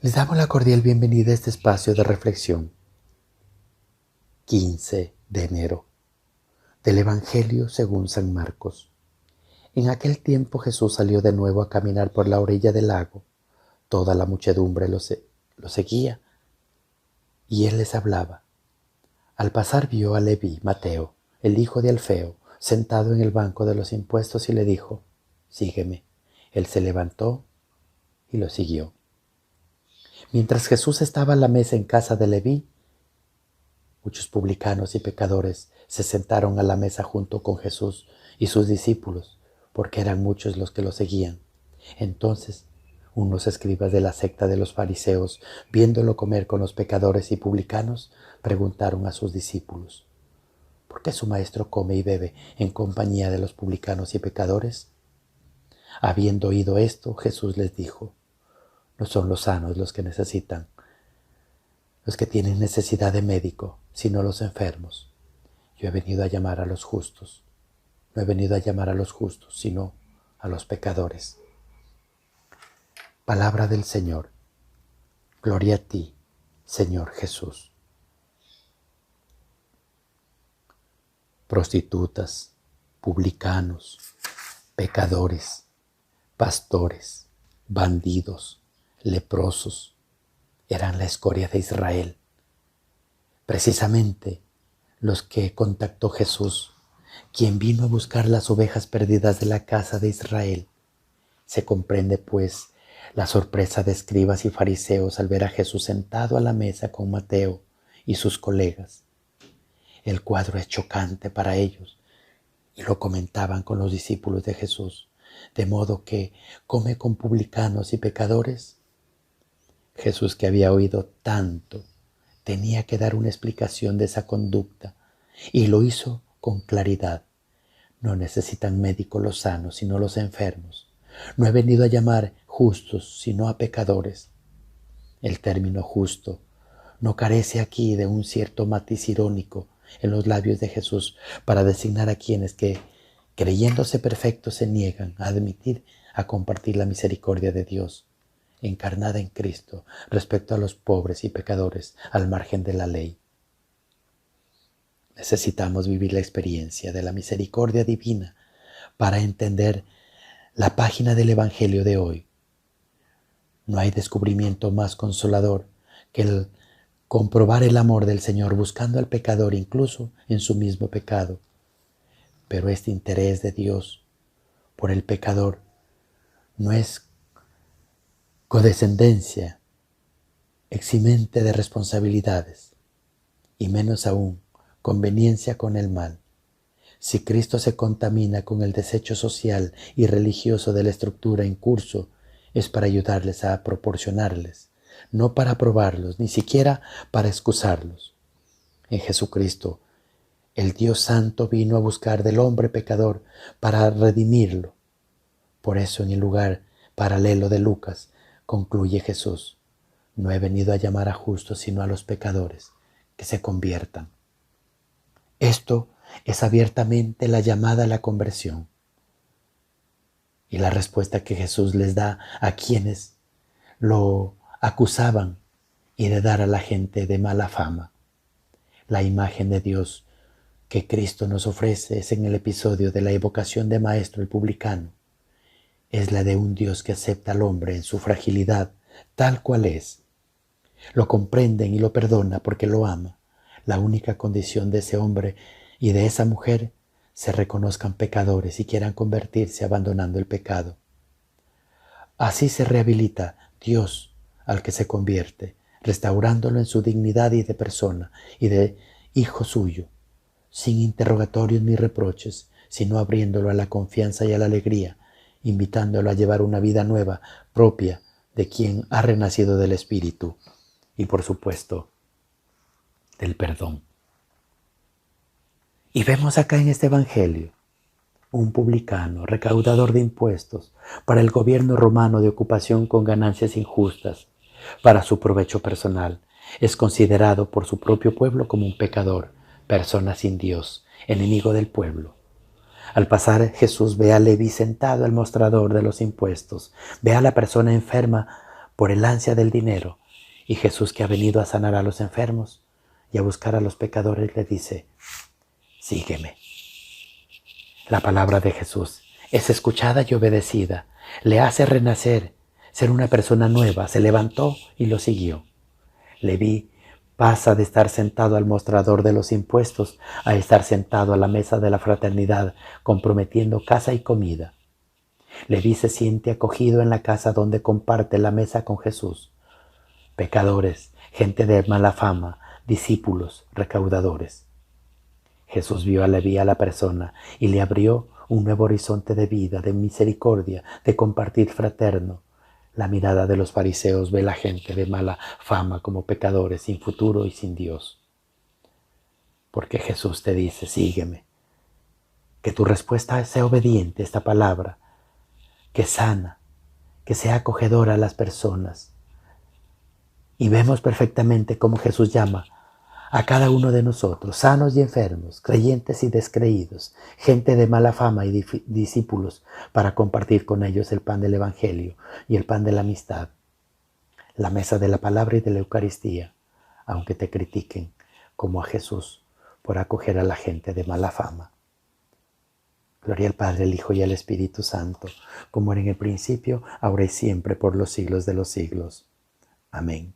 Les damos la cordial bienvenida a este espacio de reflexión. 15 de enero del Evangelio según San Marcos. En aquel tiempo Jesús salió de nuevo a caminar por la orilla del lago. Toda la muchedumbre lo seguía y él les hablaba. Al pasar vio a Leví, Mateo, el hijo de Alfeo, sentado en el banco de los impuestos y le dijo: «Sígueme». Él se levantó y lo siguió. Mientras Jesús estaba a la mesa en casa de Leví, muchos publicanos y pecadores se sentaron a la mesa junto con Jesús y sus discípulos, porque eran muchos los que lo seguían. Entonces, unos escribas de la secta de los fariseos, viéndolo comer con los pecadores y publicanos, preguntaron a sus discípulos: «¿Por qué su maestro come y bebe en compañía de los publicanos y pecadores?». Habiendo oído esto, Jesús les dijo: «No son los sanos los que tienen necesidad de médico, sino los enfermos. Yo he venido a llamar a los justos. No he venido a llamar a los justos, sino a los pecadores». Palabra del Señor. Gloria a ti, Señor Jesús. Prostitutas, publicanos, pecadores, pastores, bandidos, leprosos, eran la escoria de Israel. Precisamente los que contactó Jesús, quien vino a buscar las ovejas perdidas de la casa de Israel. Se comprende, pues, la sorpresa de escribas y fariseos al ver a Jesús sentado a la mesa con Mateo y sus colegas. El cuadro es chocante para ellos y lo comentaban con los discípulos de Jesús, de modo que come con publicanos y pecadores. Jesús, que había oído tanto, tenía que dar una explicación de esa conducta y lo hizo con claridad. No necesitan médicos los sanos, sino los enfermos. No he venido a llamar justos, sino a pecadores. El término justo no carece aquí de un cierto matiz irónico en los labios de Jesús para designar a quienes que, creyéndose perfectos, se niegan a admitir, a compartir la misericordia de Dios, encarnada en Cristo, respecto a los pobres y pecadores al margen de la ley. Necesitamos vivir la experiencia de la misericordia divina para entender la página del Evangelio de hoy. No hay descubrimiento más consolador que el comprobar el amor del Señor buscando al pecador incluso en su mismo pecado. Pero este interés de Dios por el pecador no es condescendencia, eximente de responsabilidades, y menos aún conveniencia con el mal. Si Cristo se contamina con el desecho social y religioso de la estructura en curso, es para ayudarles a proporcionarles, no para aprobarlos, ni siquiera para excusarlos. En Jesucristo, el Dios Santo vino a buscar del hombre pecador para redimirlo. Por eso, en el lugar paralelo de Lucas, concluye Jesús: «No he venido a llamar a justos, sino a los pecadores, que se conviertan». Esto es abiertamente la llamada a la conversión y la respuesta que Jesús les da a quienes lo acusaban y de dar a la gente de mala fama. La imagen de Dios que Cristo nos ofrece es en el episodio de la evocación de Maestro el publicano. Es la de un Dios que acepta al hombre en su fragilidad tal cual es. Lo comprenden y lo perdona porque lo ama. La única condición de ese hombre y de esa mujer se reconozcan pecadores y quieran convertirse abandonando el pecado. Así se rehabilita Dios al que se convierte, restaurándolo en su dignidad y de persona y de hijo suyo, sin interrogatorios ni reproches, sino abriéndolo a la confianza y a la alegría, invitándolo a llevar una vida nueva, propia de quien ha renacido del Espíritu y, por supuesto, del perdón. Y vemos acá en este Evangelio un publicano, recaudador de impuestos para el gobierno romano de ocupación con ganancias injustas, para su provecho personal. Es considerado por su propio pueblo como un pecador, persona sin Dios, enemigo del pueblo. Al pasar, Jesús ve a Leví sentado al mostrador de los impuestos, ve a la persona enferma por el ansia del dinero. Y Jesús, que ha venido a sanar a los enfermos y a buscar a los pecadores, le dice, sígueme. La palabra de Jesús es escuchada y obedecida. Le hace renacer, ser una persona nueva. Se levantó y lo siguió. Leví pasa de estar sentado al mostrador de los impuestos a estar sentado a la mesa de la fraternidad, comprometiendo casa y comida. Leví se siente acogido en la casa donde comparte la mesa con Jesús. Pecadores, gente de mala fama, discípulos, recaudadores. Jesús vio a Leví, a la persona, y le abrió un nuevo horizonte de vida, de misericordia, de compartir fraterno. La mirada de los fariseos ve a la gente de mala fama como pecadores, sin futuro y sin Dios. Porque Jesús te dice, sígueme. Que tu respuesta sea obediente a esta palabra, que sana, que sea acogedora a las personas. Y vemos perfectamente cómo Jesús llama a cada uno de nosotros, sanos y enfermos, creyentes y descreídos, gente de mala fama y discípulos, para compartir con ellos el pan del Evangelio y el pan de la amistad, la mesa de la palabra y de la Eucaristía, aunque te critiquen, como a Jesús, por acoger a la gente de mala fama. Gloria al Padre, al Hijo y al Espíritu Santo, como era en el principio, ahora y siempre, por los siglos de los siglos. Amén.